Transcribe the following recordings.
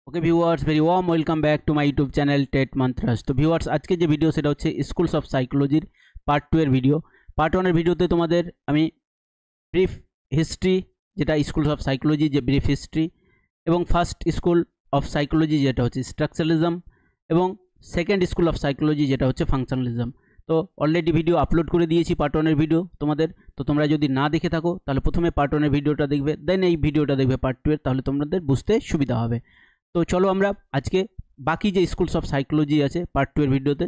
Okay viewers, very warm welcome back to my YouTube channel TET mantras. তো viewers, আজকে যে video সেটা হচ্ছে স্কুলস অফ সাইকোলজির পার্ট 2 এর ভিডিও। পার্ট 1 এর ভিডিওতে তোমাদের আমি ব্রিফ হিস্ট্রি, যেটা স্কুলস অফ সাইকোলজি যে ব্রিফ হিস্ট্রি, এবং ফার্স্ট স্কুল অফ সাইকোলজি যেটা হচ্ছে স্ট্রাকচারালিজম, এবং সেকেন্ড স্কুল অফ সাইকোলজি যেটা হচ্ছে ফাংশনালিজম। তো অলরেডি ভিডিও আপলোড করে দিয়েছি পার্ট 1 এর ভিডিও তোমাদের। তো তোমরা যদি না দেখে থাকো তাহলে প্রথমে পার্ট 1 এর ভিডিওটা দেখবে, দেন এই ভিডিওটা দেখবে পার্ট 2 এর, তাহলে তোমাদের বুঝতে সুবিধা হবে। তো চলো আমরা আজকে বাকি যে স্কুলস অফ সাইকোলজি আছে পার্ট 2 এর ভিডিওতে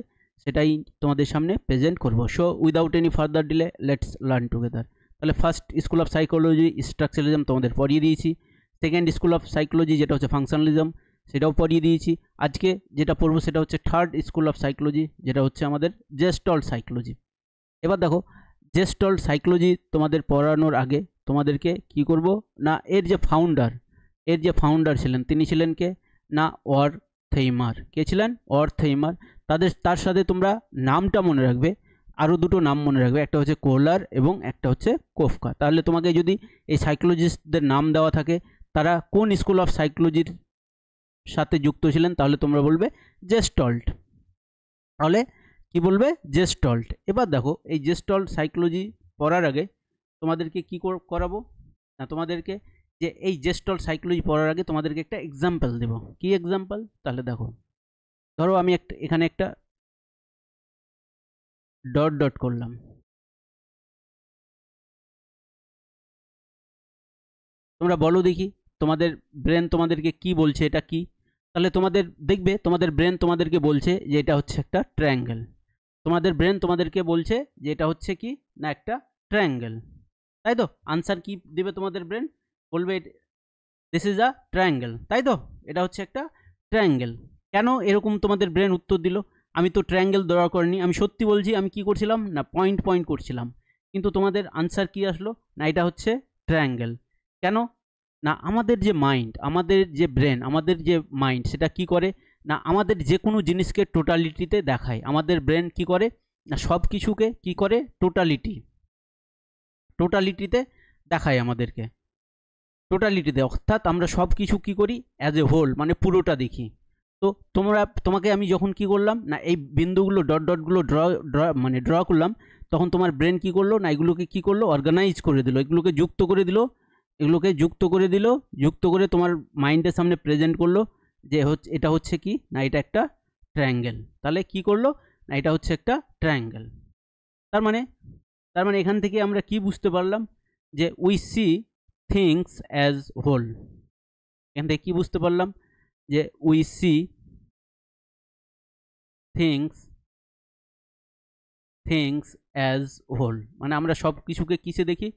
সেটাই তোমাদের সামনে প্রেজেন্ট করব। So without any further delay let's learn together. তাহলে first school of psychology structuralism তোমাদের পড়িয়ে দিয়েছি, সেকেন্ড স্কুল অফ সাইকোলজি যেটা হচ্ছে ফাংশনালিজম সেটাও পড়িয়ে দিয়েছি। আজকে যেটা পড়বো সেটা হচ্ছে থার্ড স্কুল অফ সাইকোলজি, যেটা হচ্ছে আমাদের জেস্টল্ট সাইকোলজি। এবার দেখো, জেস্টল্ট সাইকোলজি তোমাদের পড়ানোর আগে তোমাদেরকে কি করব না, এর যে ফাউন্ডার ছিলেন তিনি ছিলেন কে না, ওয়ারথেইমার। কে ছিলেন? ওয়ারথেইমার। তার সাথে তোমরা নামটা মনে রাখবে, আরও দুটো নাম মনে রাখবে, একটা হচ্ছে কোহলার এবং একটা হচ্ছে কোফকা। তাহলে তোমাকে যদি এই সাইকোলজিস্টদের নাম দেওয়া থাকে তারা কোন স্কুল অফ সাইকোলজির সাথে যুক্ত ছিলেন, তাহলে তোমরা বলবে জেস্টল্ট। তাহলে কি বলবে? জেস্টল্ট। এবার দেখো, এই জেস্টল্ট সাইকোলজি পড়ার আগে তোমাদেরকে কি করাবো না, তোমাদেরকে যে এই জেস্টল্ট সাইকোলজি পড়ার আগে তোমাদেরকে একটা এক্সাম্পল দেব। কি এক্সাম্পল? তাহলে দেখো, ধরো আমি এখানে একটা ডট ডট করলাম, তোমরা বলো দেখি তোমাদের ব্রেন তোমাদেরকে কি বলছে, এটা কি? তাহলে তোমাদের দেখবে তোমাদের ব্রেন তোমাদেরকে বলছে যে এটা হচ্ছে একটা ট্রায়াঙ্গেল। তোমাদের ব্রেন তোমাদেরকে বলছে যে এটা হচ্ছে কি না, একটা ট্রায়াঙ্গেল, তাই তো? আনসার কি দেবে তোমাদের ব্রেন? বলবে দিস ইজ আ ট্রায়াঙ্গেল, তাই তো? এটা হচ্ছে একটা ট্রায়াঙ্গেল। কেন এরকম তোমাদের ব্রেন উত্তর দিল? আমি তো ট্রায়াঙ্গেল ড্র করিনি, আমি সত্যি বলছি, আমি কি করছিলাম না, পয়েন্ট করছিলাম, কিন্তু তোমাদের আনসার কি আসলো না, এটা হচ্ছে ট্রায়াঙ্গেল। কেন না, আমাদের যে মাইন্ড, আমাদের যে ব্রেন, আমাদের যে মাইন্ড, সেটা কি করে না, আমাদের যে কোনো জিনিসকে টোটালিটিতে দেখায়। আমাদের ব্রেন কি করে না, সব কিছুকে কি করে, টোটালিটিতে দেখায় আমাদেরকে, টোটালিটিতে। অর্থাৎ আমরা সব কিছু কী করি, অ্যাজ এ হোল, মানে পুরোটা দেখি। তো তোমাকে আমি যখন কি করলাম না, এই বিন্দুগুলো ডটগুলো ড্র করলাম, তখন তোমার ব্রেন কি করলো না, এগুলোকে কি করলো, অর্গানাইজ করে দিল, এগুলোকে যুক্ত করে দিল, যুক্ত করে তোমার মাইন্ডের সামনে প্রেজেন্ট করলো যে এটা হচ্ছে কি না, এটা একটা ট্রায়াঙ্গেল। তাহলে কি করলো না, এটা হচ্ছে একটা ট্রায়াঙ্গেল। তার মানে এখান থেকে আমরা কি বুঝতে পারলাম যে we see things as whole. এখান থেকে কি বুঝতে পারলাম যে we see things as whole, মানে আমরা সব কিছুকে কিসে দেখি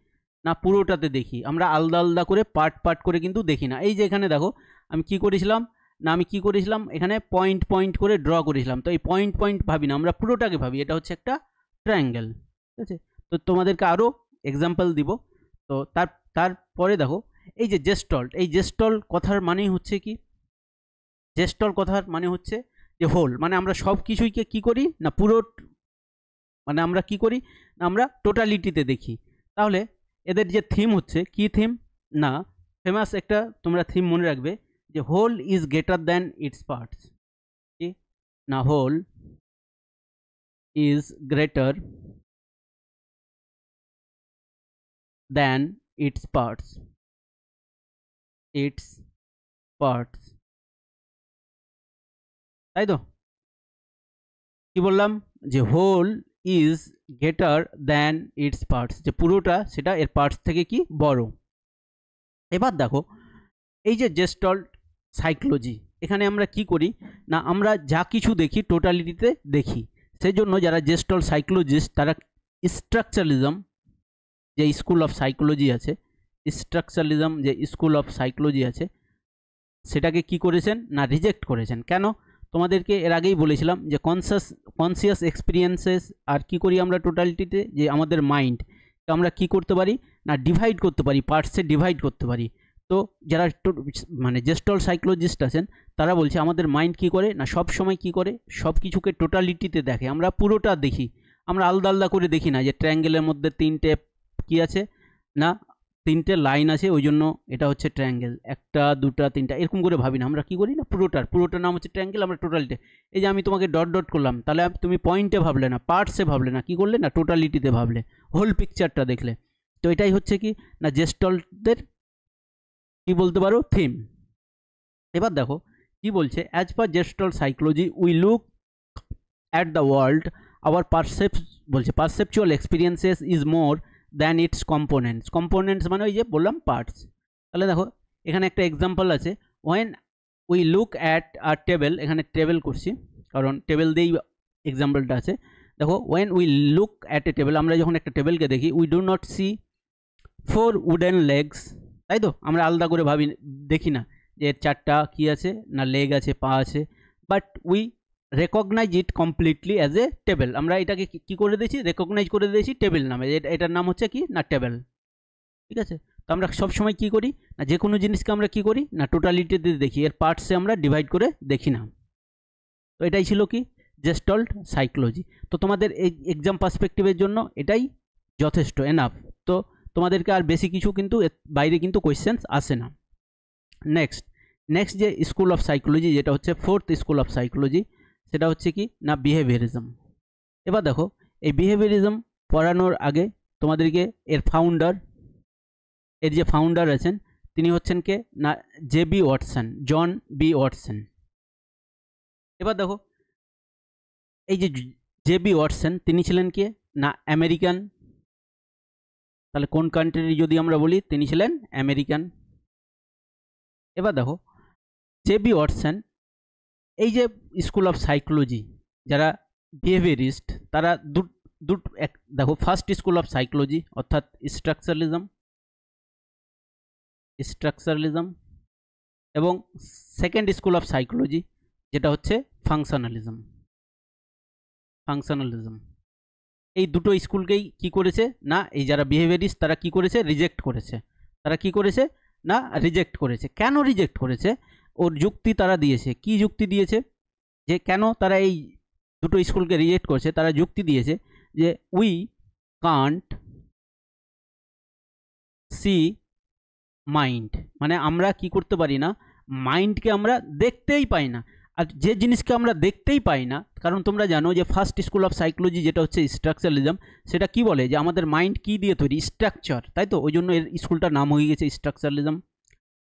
না, পুরোটাতে দেখি। আমরা আলাদা আলাদা করে পার্ট করে কিন্তু দেখি না। এই যে এখানে দেখো আমি কি করেছিলাম না, এখানে পয়েন্ট করে ড্র করেছিলাম। তো এই পয়েন্ট ভাবি না, আমরা পুরোটাকে ভাবি, এটা হচ্ছে একটা ট্রায়াঙ্গেল, ঠিক আছে? তো তোমাদেরকে আরও এক্সাম্পল দিব। তো তারপরে দেখো, এই যে জেস্টল্ট কথার মানেই হচ্ছে কি, জেস্টল্ট কথার মানে হচ্ছে যে হোল, মানে আমরা সব কিছুইকে কি করি না, মানে আমরা কি করি না, আমরা টোটালিটিতে দেখি। তাহলে এদের যে থিম হচ্ছে, কি থিম না, ফেমাস একটা তোমরা থিম মনে রাখবে যে whole is greater than its parts. কি না, whole is greater than its parts, তাই তো? কি বললাম যে whole is greater than its parts, যে পুরোটা সেটা এর পার্টস থেকে কি বড়। এবার দেখো, এই যে জেস্টল্ট সাইকোলজি, এখানে আমরা কি করি না, আমরা যা কিছু দেখি টোটালিটিতে দেখি। সেই জন্য যারা জেস্টল্ট সাইকোলজিস্ট তারা স্ট্রাকচারালিজম যে স্কুল অফ সাইকোলজি আছে, সেটাকে কি করেছেন না, রিজেক্ট করেছেন। কেন? তোমাদেরকে এর আগেই বলেছিলাম যে কনসিয়াস এক্সপিরিয়েন্সেস আর কি করি আমরা টোটালিটিতে, যে আমাদের মাইন্ড আমরা কি করতে পারি না, ডিভাইড করতে পারি, পার্টসে ডিভাইড করতে পারি। তো যারা মানে জেস্টল্ট সাইকোলজিস্ট আছেন তারা বলছে আমাদের মাইন্ড কি করে না, সব সময় কি করে, সব কিছুকে টোটালিটিতে দেখে, আমরা পুরোটা দেখি, আমরা আলাদা আলাদা করে দেখি না, যে ট্রায়াঙ্গেলের মধ্যে তিনটে কি আছে না, তিনটে লাইন আছে, ওই জন্য এটা হচ্ছে ট্রায়াঙ্গেল। একটা দুটা তিনটা এরকম করে ভাবি না, আমরা কি করি না পুরোটার নাম হচ্ছে ট্রায়াঙ্গেল। আমরা টোটালিটি, এই যে আমি তোমাকে ডট ডট করলাম, তাহলে তুমি পয়েন্টে ভাবলে না, পার্টসে ভাবলে না, কি করলে না টোটালিটিতে ভাবলে, হোল পিকচারটা দেখলে। তো এটাই হচ্ছে কি না জেস্টল্টদের কি বলতে পারো থিম। এবার দেখো কি বলছে, as per gestalt psychology we look at the world our বলছে perceptual experiences is more than its components মানে ওই যে বললাম পার্টস। তাহলে দেখো এখানে একটা এক্সাম্পল আছে, when we look at a table, এখানে টেবিল করছি কারণ টেবিল দিয়েই এক্সাম্পলটা আছে। দেখো when we look at a table, আমরা যখন একটা টেবিলকে দেখি, we do not see 4 wooden legs, তাই তো আমরা আলাদা করে ভাবি দেখি না যে এর 4টা কি আছে না লেগ আছে, পা আছে, but we recognise it completely as a table. আমরা এটাকে কি করে দিয়েছি, রেকগনাইজ করে দিয়েছি টেবিল নামে, এটার নাম হচ্ছে কি না টেবিল। ঠিক আছে, তো আমরা সবসময় কী করি না, যে কোনো জিনিসকে আমরা কি করি না টোটালিটিতে দেখি, এর পার্টসে আমরা ডিভাইড করে দেখি না। তো এটাই ছিল কি জেস্টল্ট সাইকোলজি। তো তোমাদের এই এক্সাম পার্সপেক্টিভের জন্য এটাই যথেষ্ট, এনাফ। তো তোমাদেরকে আর বেশি কিছু কিন্তু বাইরে কিন্তু কোয়েশ্চেন্স আসে না। নেক্সট যে স্কুল অফ সাইকোলজি, যেটা হচ্ছে 4th স্কুল অফ সাইকোলজি, সেটা হচ্ছে কি না বিহেভিয়ারিজম। এবার দেখো এই বিহেভিয়ারিজম পড়ানোর আগে তোমাদেরকে এর যে ফাউন্ডার আছেন তিনি হচ্ছেন কে না জে.বি. ওয়াটসন, জন বি. ওয়াটসন। এবার দেখো এই যে জে.বি. ওয়াটসন তিনি ছিলেন কে না আমেরিকান। তাহলে কোন কান্ট্রির যদি আমরা বলি, তিনি ছিলেন আমেরিকান। এবার দেখো জে.বি. ওয়াটসন এই যে স্কুল অফ সাইকোলজি যারা বিহেভিয়ারিস্ট, তারা দেখো ফার্স্ট স্কুল অফ সাইকোলজি অর্থাৎ স্ট্রাকচারালিজম এবং সেকেন্ড স্কুল অফ সাইকোলজি যেটা হচ্ছে ফাংশনালিজম। এই দুটো স্কুলকেই কি করেছে না এই যারা বিহেভিয়ারিস্ট তারা কি করেছে, রিজেক্ট করেছে। কেন রিজেক্ট করেছে ওর যুক্তি তারা দিয়েছে। কি যুক্তি দিয়েছে যে কেন তারা এই দুটো স্কুলকে রিজেক্ট করেছে, তারা যুক্তি দিয়েছে যে উই কান্ট সি মাইন্ড, মানে আমরা কি করতে পারি না, মাইন্ডকে আমরা দেখতেই পাই না। আর যে জিনিসকে আমরা দেখতেই পাই না, কারণ তোমরা জানো যে ফার্স্ট স্কুল অফ সাইকোলজি যেটা হচ্ছে স্ট্রাকচারালিজম, সেটা কি বলে যে আমাদের মাইন্ড কি দিয়ে তৈরি, স্ট্রাকচার, তাই তো ওই জন্য এর স্কুলটার নাম হয়ে গেছে স্ট্রাকচারালিজম।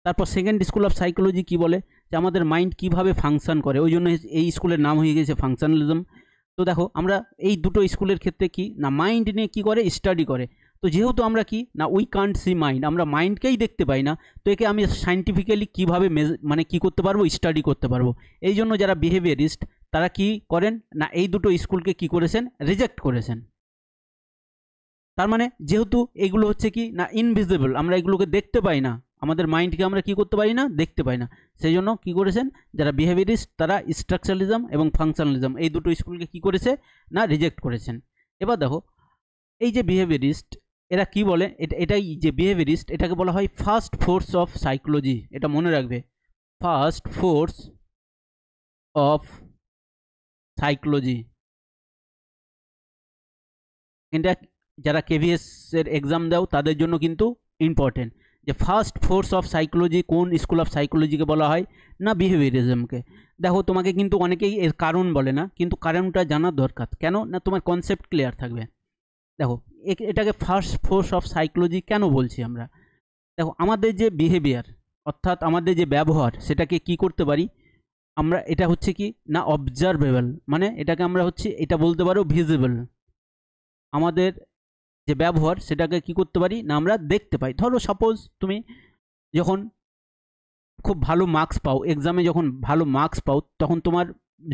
তারপর সেকেন্ড স্কুল অফ সাইকোলজি কি বলে যে আমাদের মাইন্ড কিভাবে ফাংশন করে, ওই জন্য এই স্কুলের নাম হয়ে গেছে ফাংশনালিজম। তো দেখো আমরা এই দুটো স্কুলের ক্ষেত্রে কি না মাইন্ড নিয়ে কি করে, স্টাডি করে। তো যেহেতু আমরা কি না উই কান্ট সি মাইন্ড, আমরা মাইন্ডকেই দেখতে পাই না, তো একে আমি সাইন্টিফিক্যালি কীভাবে মানে কি করতে পারবো, স্টাডি করতে পারবো। এই জন্য যারা বিহেভিয়ারিস্ট তারা কি করেন না এই দুটো স্কুলকে কি করেছেন, রিজেক্ট করেছেন। তার মানে যেহেতু এগুলো হচ্ছে কি না ইনভিজিবল, আমরা এগুলোকে দেখতে পাই না, আমাদের মাইন্ডকে আমরা কি করতে পারি না, দেখতে পাই না, সেই জন্য কী করেছেন যারা বিহেভিয়ারিস্ট তারা স্ট্রাকচারালিজম এবং ফাংশনালিজম এই দুটো স্কুলকে কি করেছে না রিজেক্ট করেছেন। এবার দেখো এই যে বিহেভিয়ারিস্ট এরা কি বলে, এটাই যে বিহেভিয়ারিস্ট এটাকে বলা হয় ফার্স্ট ফোর্স অফ সাইকোলজি। এটা মনে রাখবে, ফার্স্ট ফোর্স অফ সাইকোলজি। এটা যারা কেভিএস এর এক্সাম দাও তাদের জন্য কিন্তু ইম্পর্টেন্ট, যে ফার্স্ট ফোর্স অফ সাইকোলজি কোন স্কুল অফ সাইকোলজিকে বলা হয় না বিহেভিয়ারিজমকে। দেখো তোমাকে কিন্তু অনেকেই এর কারণ বলে না, কিন্তু কারণটা জানার দরকার, কেন না তোমার কনসেপ্ট ক্লিয়ার থাকবে। দেখো এটাকে ফার্স্ট ফোর্স অফ সাইকোলজি কেন বলছি আমরা, দেখো আমাদের যে বিহেভিয়ার অর্থাৎ আমাদের যে ব্যবহার সেটাকে কি করতে পারি আমরা, এটা হচ্ছে কি না অবজারভেবল, মানে এটাকে আমরা হচ্ছে এটা বলতে পারো ভিজিবল। আমাদের যে ব্যবহার সেটাকে কি করতে পারি না আমরা দেখতে পাই। ধরো সাপোজ তুমি যখন খুব ভালো মার্কস পাও, এক্সামে যখন ভালো মার্কস পাও, তখন তোমার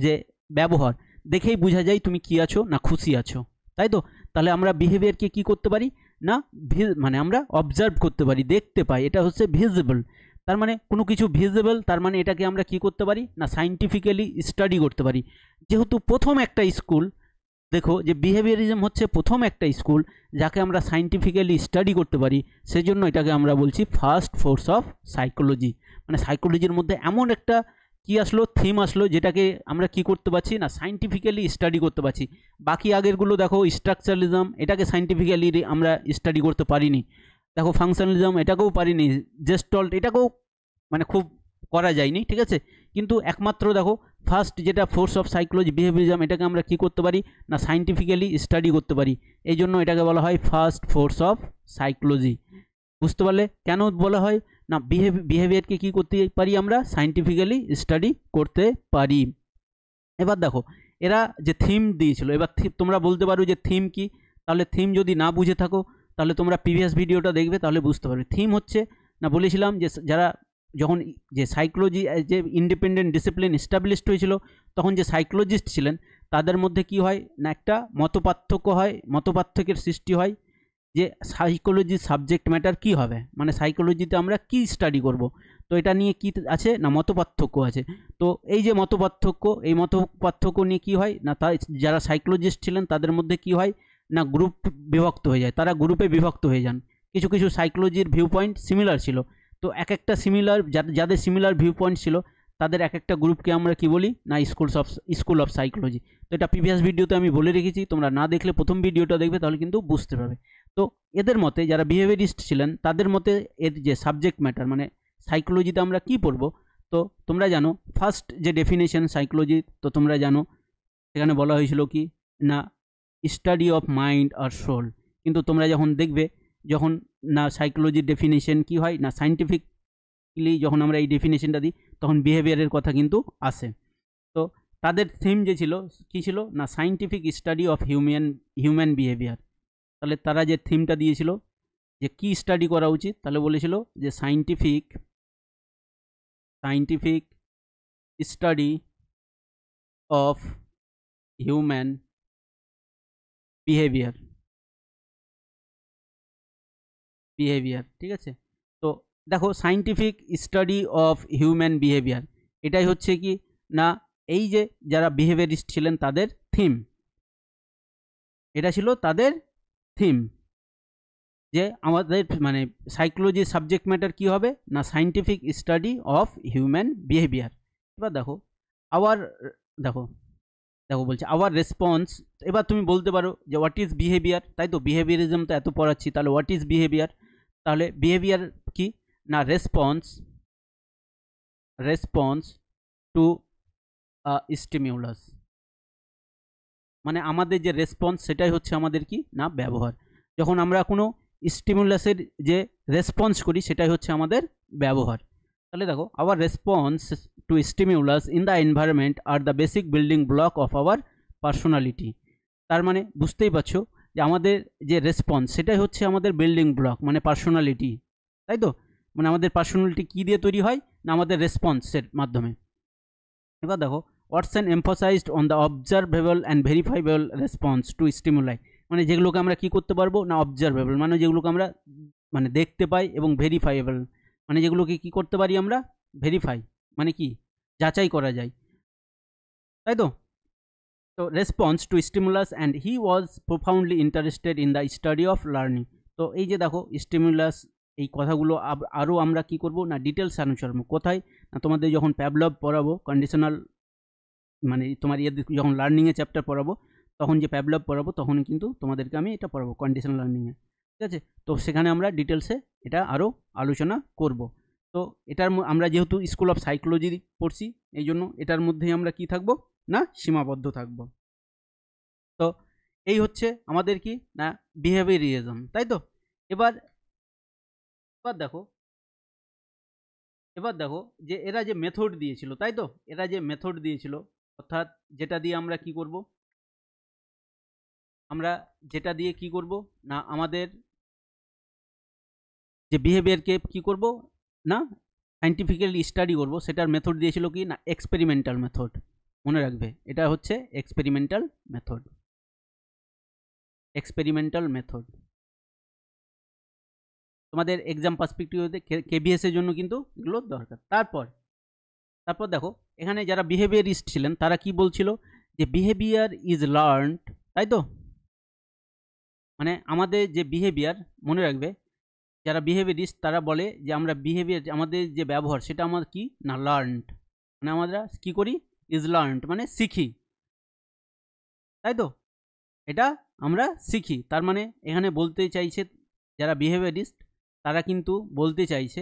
যে ব্যবহার দেখেই বোঝা যায় তুমি কি আছো না খুশি আছো, তাই তো। তাহলে আমরা বিহেভিয়ারকে কি করতে পারি না মানে আমরা অবজার্ভ করতে পারি, দেখতে পাই, এটা হচ্ছে ভিজিবল। তার মানে কোনো কিছু ভিজিবল, তার মানে এটাকে আমরা কি করতে পারি না সাইন্টিফিক্যালি স্টাডি করতে পারি। যেহেতু প্রথম একটা স্কুল, দেখো যে বিহেভিয়ারিজম হচ্ছে প্রথম একটা স্কুল যাকে আমরা সাইন্টিফিক্যালি স্টাডি করতে পারি, সেজন্য এটাকে আমরা বলছি ফার্স্ট ফোর্স অফ সাইকোলজি। মানে সাইকোলজির মধ্যে এমন একটা কি আসলো, থিম আসলো, যেটাকে আমরা কি করতে পারছি না সাইন্টিফিক্যালি স্টাডি করতে পারছি। বাকি আগেরগুলো দেখো স্ট্রাকচারালিজম, এটাকে সাইন্টিফিক্যালি আমরা স্টাডি করতে পারিনি। দেখো ফাংশনালিজম এটাকেও পারিনি, জেস্টল্ট এটাকেও মানে খুব করা যায়নি, ঠিক আছে। কিন্তু একমাত্র দেখো ফার্স্ট যেটা ফোর্স অফ সাইকোলজি বিহেভিয়ারিজম, এটাকে আমরা কি করতে পারি না সাইন্টিফিক্যালি স্টাডি করতে পারি, এই জন্য এটাকে বলা হয় ফার্স্ট ফোর্স অফ সাইকোলজি। বুঝতে পারলে কেন বলা হয় না বিহেভিয়ারকে কি করতে পারি আমরা সাইন্টিফিক্যালি স্টাডি করতে পারি। এবার দেখো এরা যে থিম দিয়েছিল, এবার তোমরা বলতে পারো যে থিম কি, তাহলে থিম যদি না বুঝে থাকো তাহলে তোমরা প্রিভিয়াস ভিডিওটা দেখবে, তাহলে বুঝতে পারবে। থিম হচ্ছে না বলেছিলাম যে যারা যখন যে সাইকোলজি যে ইন্ডিপেন্ডেন্ট ডিসিপ্লিন এস্টাবলিশড হয়েছিল, তখন যে সাইকোলজিস্ট ছিলেন তাদের মধ্যে কি হয় না একটা মতপার্থক্য হয়, মতপার্থক্যের সৃষ্টি হয় যে সাইকোলজি সাবজেক্ট ম্যাটার কি হবে, মানে সাইকোলজিতে আমরা কি স্টাডি করব। তো এটা নিয়ে কি আছে না মতপার্থক্য আছে। তো এই যে মতপার্থক্য, এই মতপার্থক্য নিয়ে কি হয় না যারা সাইকোলজিস্ট ছিলেন তাদের মধ্যে কি হয় না গ্রুপ বিভক্ত হয়ে যায়, তারা গ্রুপে বিভক্ত হয়ে যান। কিছু কিছু সাইকোলজির ভিউ পয়েন্ট সিমিলার ছিল, তো এক একটা সিমিলার যাদের সিমিলার ভিউ পয়েন্ট ছিল তাদের এক একটা গ্রুপকে আমরা কি বলি না স্কুল অফ সাইকোলজি। তো এটা প্রিভিয়াস ভিডিওতে আমি বলে রেখেছি, তোমরা না দেখলে প্রথম ভিডিওটা দেখবে তাহলে কিন্তু বুঝতে পারবে। তো এদের মতে যারা বিহেভিয়ারিস্ট ছিলেন তাদের মতে এর যে সাবজেক্ট ম্যাটার মানে সাইকোলজিতে আমরা কি পড়ব, তো তোমরা জানো ফার্স্ট যে ডেফিনেশন সাইকোলজি, তো তোমরা জানো সেখানে বলা হয়েছিল কি না স্টাডি অফ মাইন্ড আর সোল। কিন্তু তোমরা যখন দেখবে যখন না সাইকোলজির ডেফিনেশন কি হয় না সাইন্টিফিকলি যখন আমরা এই ডেফিনেশনটা দিই তখন বিহেভিয়ারের কথা কিন্তু আসে। তো তাদের থিম যে ছিল কি ছিল না scientific study of human behaviour. তাহলে তারা যে থিমটা দিয়েছিল যে কি স্টাডি করা উচিত, তাহলে বলেছিল যে scientific study of human behaviour, ঠিক আছে। তো দেখো scientific study of human behaviour এটাই হচ্ছে কি না এই যে যারা বিহেভিয়ারিস্ট ছিলেন তাদের থিম, এটা ছিল তাদের থিম যে আমাদের মানে সাইকোলজি সাবজেক্ট ম্যাটার কি হবে না scientific study of human behaviour. এবার দেখো দেখো বলছে আওয়ার রেসপন্স। এবার তুমি বলতে পারো যে হোয়াট ইজ বিহেভিয়ার, তাই তো বিহেভিয়ারিজম তো এত পড়াচ্ছি, তাহলে হোয়াট ইজ বিহেভিয়ার, তাহলে বিহেভিয়ার কি না রেসপন্স টু স্টিমিউলাস, মানে আমাদের যে রেসপন্স সেটাই হচ্ছে আমাদের কি না ব্যবহার। যখন আমরা কোনো স্টিমুলাসের যে রেসপন্স করি সেটাই হচ্ছে আমাদের ব্যবহার। তাহলে দেখো our response to stimulus in the environment আর the basic building block of our personality. তার মানে বুঝতেই পারছো যে আমাদের যে রেসপন্স সেটাই হচ্ছে আমাদের বিল্ডিং ব্লক মানে পার্সোনালিটি, তাই তো। মানে আমাদের পার্সোনালিটি কী দিয়ে তৈরি হয় না আমাদের রেসপন্সের মাধ্যমে। এবার দেখো Watson emphasised on the observable and ভেরিফাইবল response to stimuli, মানে যেগুলোকে আমরা কি করতে পারবো না অবজারভেবল মানে যেগুলোকে আমরা মানে দেখতে পাই, এবং ভেরিফাইবল মানে যেগুলোকে কি করতে পারি আমরা ভেরিফাই মানে কি যাচাই করা যায়, তাই তো। তো response to stimulus and he was profoundly interested in the study of learning. তো এই যে দেখো স্টিমুলাস এই কথাগুলো আরও আমরা কি করব না ডিটেলস আলোচনা করব কোথায় না তোমাদের যখন প্যাভলভ পড়াবো কন্ডিশনাল মানে তোমার যখন লার্নিংয়ে চ্যাপ্টার পড়াবো তখন যে প্যাভলভ পড়াবো তখন কিন্তু তোমাদেরকে আমি এটা পড়াবো কন্ডিশনাল লার্নিংয়ে, ঠিক আছে। তো সেখানে আমরা ডিটেলসে এটা আরও আলোচনা করব। তো এটার আমরা যেহেতু স্কুল অফ সাইকোলজি পড়ছি এই জন্য এটার মধ্যেই আমরা কি থাকবো না সীমাবদ্ধ থাকবো। তো এই হচ্ছে আমাদের কি না বিহেভিয়ারিজম, তাই তো। এবার দেখো যে এরা যে মেথড দিয়েছিল, তাই তো, এরা যে মেথড দিয়েছিল অর্থাৎ যেটা দিয়ে আমরা কি করব না আমাদের যে বিহেভিয়ারকে কি করব না সাইন্টিফিক্যালি স্টাডি করব, সেটার মেথড দিয়েছিল কি না এক্সপেরিমেন্টাল মেথড। মনে রাখবে এটা হচ্ছে এক্সপেরিমেন্টাল মেথড। তোমাদের এক্সাম পার্সপেক্টিভে কেবিএস এর জন্য কিন্তু এগুলো দরকার। তারপর দেখো এখানে যারা বিহেভিয়ারিস্ট ছিলেন তারা কি বলছিল যে বিহেভিয়ার ইজ লার্নড, তাই তো। মানে আমাদের যে বিহেভিয়ার মনে রাখবে যারা বিহেভিয়ারিস্ট তারা বলে যে আমরা বিহেভিয়ার আমাদের যে ব্যবহার সেটা আমার কি না লার্নড, মানে আমরা কি করি ইজ লার্নড মানে শিখি, তাই তো, এটা আমরা শিখি। তার মানে এখানে বলতে চাইছে যারা বিহেভিয়ারিস্ট তারা কিন্তু বলতে চাইছে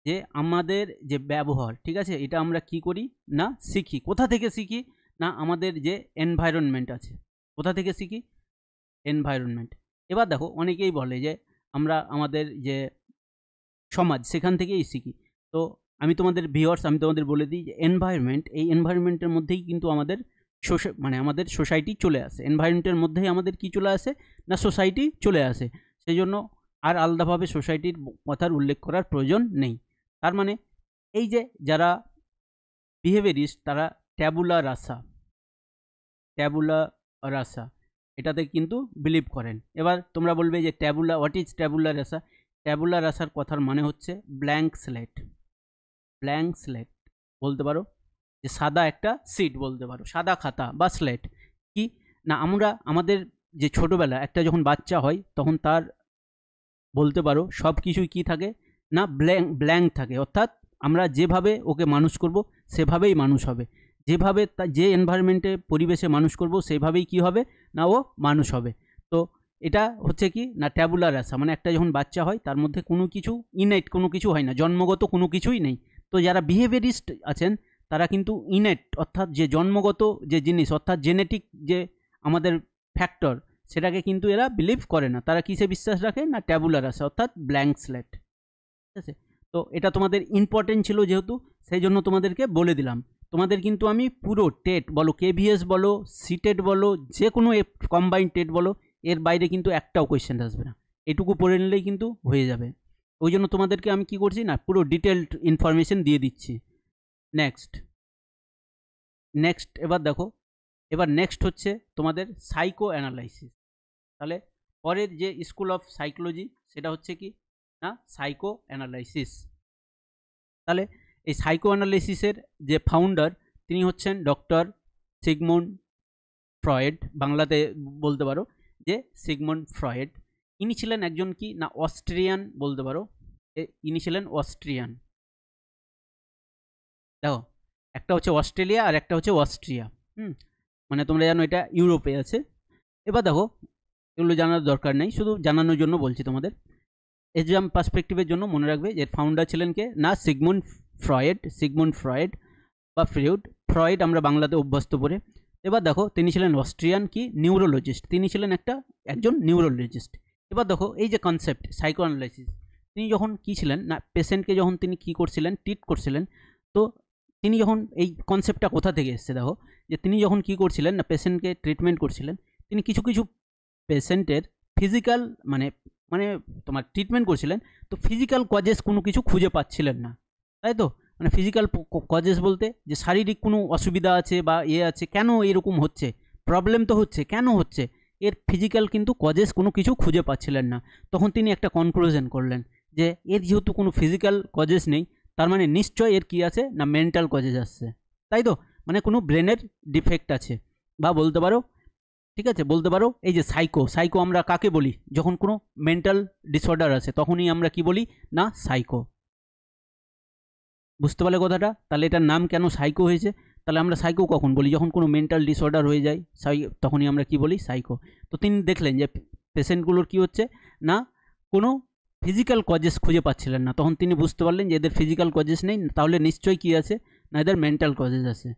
যে আমাদের যে ব্যবহার, ঠিক আছে, এটা আমরা কি করি না শিখি। কোথা থেকে শিখি না আমাদের যে এনভায়রনমেন্ট আছে, কোথা থেকে শিখি এনভায়রনমেন্ট। এবার দেখো অনেকেই বলে যে আমরা আমাদের যে সমাজ সেখান থেকেই শিখি। তো আমি তোমাদের ভিউয়ার্স আমি তোমাদের বলে দিই যে এনভায়রনমেন্ট, এই এনভায়রনমেন্টের মধ্যেই কিন্তু আমাদের মানে আমাদের সোসাইটি চলে আসে। এনভায়রনমেন্টের মধ্যেই আমাদের কি চলে আসে না সোসাইটি চলে আসে। সেই জন্য আর আলাদাভাবে সোসাইটির কথার উল্লেখ করার প্রয়োজন নেই। তার মানে এই যে যারা বিহেভিয়ারিস্ট তারা ট্যাবুলা রাসা এটাতে কিন্তু বিলিভ করেন। এবার তোমরা বলবে যে ট্যাবুলা, হোয়াট ইজ ট্যাবুলা রাসা? ট্যাবুলা রাসার কথার মানে হচ্ছে ব্ল্যাঙ্ক স্লেট বলতে পারো, যে সাদা একটা সিট বলতে পারো, সাদা খাতা বা স্লেট। কি না আমরা আমাদের যে ছোটোবেলা একটা যখন বাচ্চা হয় তখন তার বলতে পারো সব কিছুই কী থাকে না ব্ল্যাঙ্ক থাকে, অর্থাৎ আমরা যেভাবে ওকে মানুষ করব সেভাবেই মানুষ হবে, যেভাবে যে এনভায়রনমেন্টে পরিবেশে মানুষ করব সেভাবেই কি হবে না ও মানুষ হবে। তো এটা হচ্ছে কি না ট্যাবুলা রাসা, মানে একটা যখন বাচ্চা হয় তার মধ্যে কোনো কিছু ইনেট কোনো কিছু হয় না, জন্মগত কোনো কিছুই নেই। তো যারা বিহেভিয়ারিস্ট আছেন তারা কিন্তু ইনেট অর্থাৎ যে জন্মগত যে জিনিস অর্থাৎ জেনেটিক যে আমাদের ফ্যাক্টর সেটাকে কিন্তু এরা বিলিভ করে না। তারা কিসে বিশ্বাস রাখে না ট্যাবুলা রাসা অর্থাৎ ব্ল্যাঙ্ক স্লেট। ঠিক আছে, তো এটা তোমাদের ইম্পর্টেন্ট ছিল যেহেতু সেই জন্য তোমাদেরকে বলে দিলাম। তোমাদের কিন্তু আমি পুরো টেট বলো, কেভিএস বলো, সিটেট বলো, যে কোনো কম্বাইন্ড টেট বলো, এর বাইরে কিন্তু একটাও কোয়েশ্চেন আসবে না, এটুকু পড়ে নিলেই কিন্তু হয়ে যাবে। ওই জন্য তোমাদেরকে আমি কি করছি না পুরো ডিটেলড ইনফরমেশন দিয়ে দিচ্ছি। নেক্সট এবার দেখো, এবার নেক্সট হচ্ছে তোমাদের সাইকো অ্যানালাইসিস। তাহলে পরের যে স্কুল অফ সাইকোলজি সেটা হচ্ছে কি না সাইকো অ্যানালাইসিস। তাহলে এই সাইকো অ্যানালাইসিসের যে ফাউন্ডার তিনি হচ্ছেন ডক্টর সিগমুন্ড ফ্রয়েড, বাংলাতে বলতে পারো যে সিগমুন্ড ফ্রয়েড। ইনি ছিলেন একজন কি না অস্ট্রিয়ান বলতে পারো, ইনি ছিলেন অস্ট্রিয়ান। দেখো একটা হচ্ছে অস্ট্রেলিয়া আর একটা হচ্ছে অস্ট্রিয়া, মানে তোমরা জানো এটা ইউরোপে আছে। এবার দেখো এগুলো জানার দরকার নেই, শুধু জানানোর জন্য বলছি তোমাদের, এক্সাম পার্সপেক্টিভের জন্য মনে রাখবে যে ফাউন্ডার ছিলেন কে না সিগমুন্ড ফ্রয়েড বা ফ্রয়েড আমরা বাংলাতে অভ্যস্ত পড়ে। এবার দেখো তিনি ছিলেন অস্ট্রিয়ান কি নিউরোলজিস্ট, তিনি ছিলেন একজন নিউরোলজিস্ট। এবার দেখো এই যে কনসেপ্ট সাইকো অ্যানালাইসিস, তিনি যখন কি ছিলেন না পেশেন্টকে যখন তিনি কি করছিলেন ট্রিট করছিলেন, তো তিনি যখন এই কনসেপ্টটা কোথা থেকে এসছে দেখো, যে তিনি যখন কি করছিলেন না পেশেন্টকে ট্রিটমেন্ট করছিলেন, তিনি কিছু কিছু পেশেন্টের ফিজিক্যাল মানে মানে তোমার ট্রিটমেন্ট করছিলেন, তো ফিজিক্যাল কজেস কোনো কিছু খুঁজে পাচ্ছিলেন না, তাই তো, মানে ফিজিক্যাল কজেস বলতে যে শারীরিক কোনো অসুবিধা আছে বা আছে, কেন এরকম হচ্ছে, প্রবলেম তো হচ্ছে, কেন হচ্ছে, এর ফিজিক্যাল কিন্তু কজেস কোনো কিছু খুঁজে পাচ্ছিলেন না। তখন তিনি একটা কনক্লুশন করলেন যে এর যেহেতু কোনো ফিজিক্যাল কজেস নেই, তার মানে নিশ্চয় এর কি আছে না মেন্টাল কজেস আসছে, তাই তো, মানে কোনো ব্রেনের ডিফেক্ট আছে, বা বলতে পারো ঠিক আছে বলতে পারো এই যে সাইকো আমরা কাকে বলি, যখন কোনো মেন্টাল ডিসঅর্ডার আছে তখনই আমরা কি বলি না সাইকো। বুঝতে পারলে কথাটা? তাহলে এটার নাম কেন সাইকো হয়েছে? তাহলে আমরা সাইকো কখন বলি যখন কোনো মেন্টাল ডিসঅর্ডার হয়ে যায়, তখনই আমরা কি বলি সাইকো। তো তিনি দেখলেন যে পেশেন্টগুলোর কি হচ্ছে না কোনো ফিজিক্যাল কজেস খুঁজে পাচ্ছিলেন না, তখন তিনি বুঝতে পারলেন যে এদের ফিজিক্যাল কজেস নেই, তাহলে নিশ্চয়ই কি আছে না এদের মেন্টাল কজেস আছে।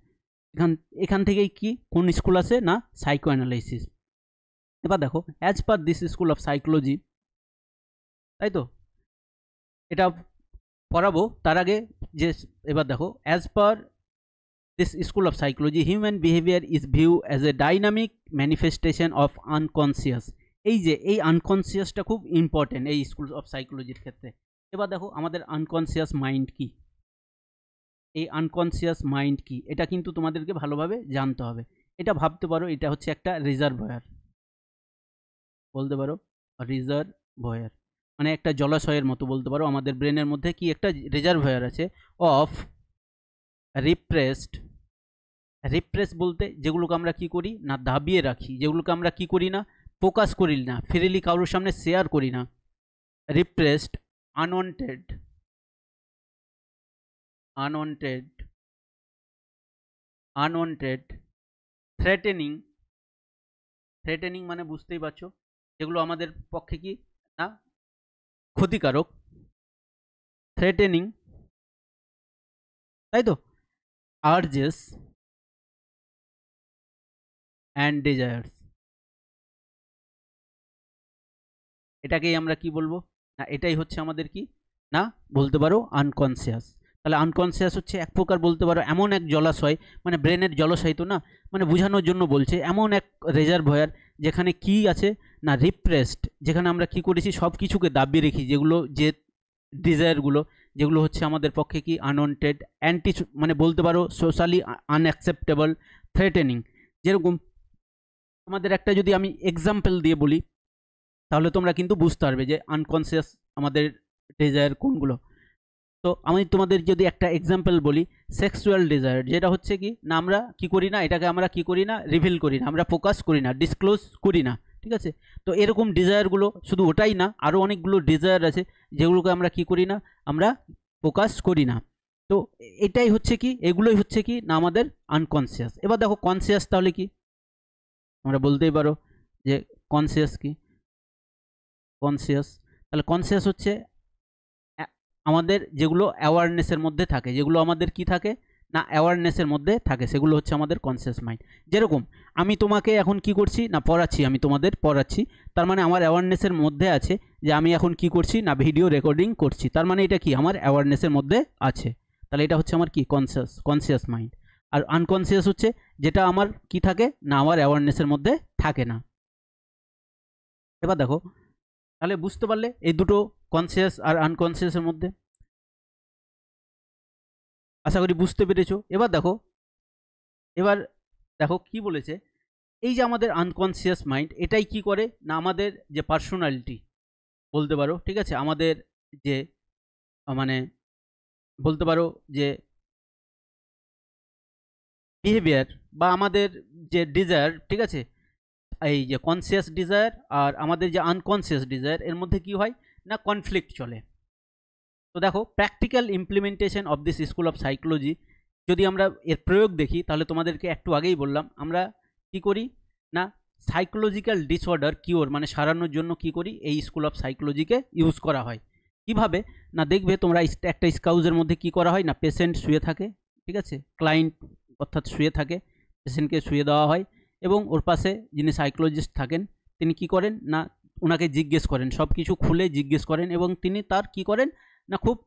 এখান থেকেই কি কোন স্কুল আছে না সাইকো অ্যানালাইসিস। এবার দেখো as per this school of psychology, তাই তো এটা পড়াবো তার আগে যে এবার দেখো as per this school of psychology human behaviour is view as a dynamic manifestation of unconscious. এই যে এই আনকনসিয়াসটা খুব ইম্পর্টেন্ট এই স্কুল অফ সাইকোলজির ক্ষেত্রে। এবার দেখো আমাদের আনকনসিয়াস মাইন্ড কি, এই আনকনসিয়াস মাইন্ড কি এটা কিন্তু তোমাদেরকে ভালোভাবে জানতে হবে। এটা ভাবতে পারো এটা হচ্ছে একটা রিজার্ভয়ার, বলতে পারো রিজার্ভয়ার, মানে একটা জলাশয়ের মতো বলতে পারো, আমাদের ব্রেনের মধ্যে কি একটা রিজার্ভয়ার আছে অফ রিপ্রেস বলতে যেগুলোকে আমরা কি করি না দাবিয়ে রাখি, যেগুলোকে আমরা কি করি না প্রকাশ করি না, ফ্রিলি কারোর সামনে শেয়ার করি না, রিপ্রেসড, আনওয়ান্টেড, থ্রেটেনিং মানে বুঝতেই পারছো যেগুলো আমাদের পক্ষে কি না ক্ষতিকারক, থ্রেটেনিং, তাই তো, আর্জেস অ্যান্ড ডিজায়ার্স, এটাকেই আমরা কি বলবো না, এটাই হচ্ছে আমাদের কি না বলতে পারো আনকনসিয়াস। তাহলে আনকনসিয়াস হচ্ছে এক প্রকার বলতে পারো এমন এক জলাশয়, মানে ব্রেনের জলাশয় তো না, মানে বোঝানোর জন্য বলছে, এমন এক রিজার্ভয়ার যেখানে কি আছে না রিপ্রেসড, যেখানে আমরা কি করেছি সব কিছুকে দাবিয়ে রেখি, যেগুলো যে ডিজায়ারগুলো যেগুলো হচ্ছে আমাদের পক্ষে কি আনওয়ান্টেড, অ্যান্টি, মানে বলতে পারো সোশ্যালি আনঅ্যাকসেপ্টেবল, থ্রেটেনিং। যেরকম আমাদের একটা যদি আমি এক্সাম্পল দিয়ে বলি তাহলে তোমরা কিন্তু বুঝতে পারবে যে আনকনসিয়াস আমাদের ডিজায়ার কোনগুলো। তো আমি তোমাদের যদি একটা এক্সাম্পল বলি, সেক্সুয়াল ডিজায়ার, যেটা হচ্ছে কি না আমরা কি করি না, এটাকে আমরা কি করি না, রিভিল করি না, আমরা ফোকাস করি না, ডিসক্লোজ করি না, ঠিক আছে। তো এরকম ডিজায়ারগুলো শুধু ওটাই না, আরও অনেকগুলো ডিজায়ার আছে যেগুলোকে আমরা কি করি না, আমরা ফোকাস করি না। তো এটাই হচ্ছে কি, এগুলোই হচ্ছে কি না আমাদের আনকনসিয়াস। এবার দেখো কনসিয়াস তাহলে কি, তোমরা বলতেই পারো যে কনসিয়াস কি, কনসিয়াস, তাহলে কনসিয়াস হচ্ছে আমাদের যেগুলো অ্যাওয়ারনেসের মধ্যে থাকে, যেগুলো আমাদের কি থাকে না অ্যাওয়ারনেসের মধ্যে থাকে, সেগুলো হচ্ছে আমাদের কনসিয়াস মাইন্ড। যেরকম আমি তোমাকে এখন কি করছি না পড়াচ্ছি, আমি তোমাদের পড়াচ্ছি, তার মানে আমার অ্যাওয়ারনেসের মধ্যে আছে যে আমি এখন কি করছি না ভিডিও রেকর্ডিং করছি, তার মানে এটা কি আমার অ্যাওয়ারনেসের মধ্যে আছে। তাহলে এটা হচ্ছে আমার কি কনসিয়াস মাইন্ড। আর আনকনসিয়াস হচ্ছে যেটা আমার কি থাকে না আমার অ্যাওয়ারনেসের মধ্যে থাকে না। এবার দেখো তাহলে বুঝতে পারলে এই দুটো কনসিয়াস আর আনকনসিয়াসের মধ্যে, আশা করি বুঝতে পেরেছো। এবার দেখো কি বলেছে, এই যে আমাদের আনকনসিয়াস মাইন্ড এটাই কি করে না আমাদের যে পার্সোনালিটি বলতে পারো, ঠিক আছে, আমাদের যে মানে বলতে পারো যে বিহেভিয়ার বা আমাদের যে ডিজায়ার, ঠিক আছে, এই যে কনসিয়াস ডিজায়ার আর আমাদের যে আনকনসিয়াস ডিজায়ার এর মধ্যে কি হয় না কনফ্লিক্ট চলে। তো দেখো practical implementation of this school of psychology, যদি আমরা এর প্রয়োগ দেখি তাহলে তোমাদেরকে একটু আগেই বললাম আমরা কি করি না সাইকোলজিক্যাল ডিসঅর্ডার কিওর মানে সারানোর জন্য কি করি এই স্কুল অফ সাইকোলজিকে ইউজ করা হয়। কিভাবে না দেখবে তোমরা একটা স্কাউজের মধ্যে কি করা হয় না পেশেন্ট শুয়ে থাকে, ঠিক আছে, ক্লায়েন্ট অর্থাৎ শুয়ে থাকে, পেশেন্টকে শুয়ে দেওয়া হয় এবং ওর পাশে যিনি সাইকোলজিস্ট থাকেন তিনি কি করেন না ওনাকে জিজ্ঞেস করেন, সব কিছু খুলে জিজ্ঞেস করেন এবং তিনি তার কি করেন না খুব